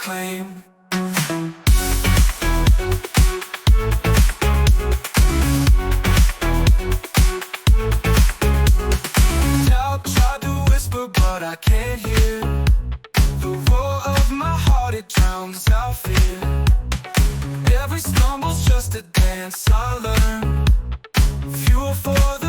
claim. Doubt tried to whisper, but I can't hear. The roar of my heart, it drowns out fear. Every stumble's just a dance I learn. Fuel for the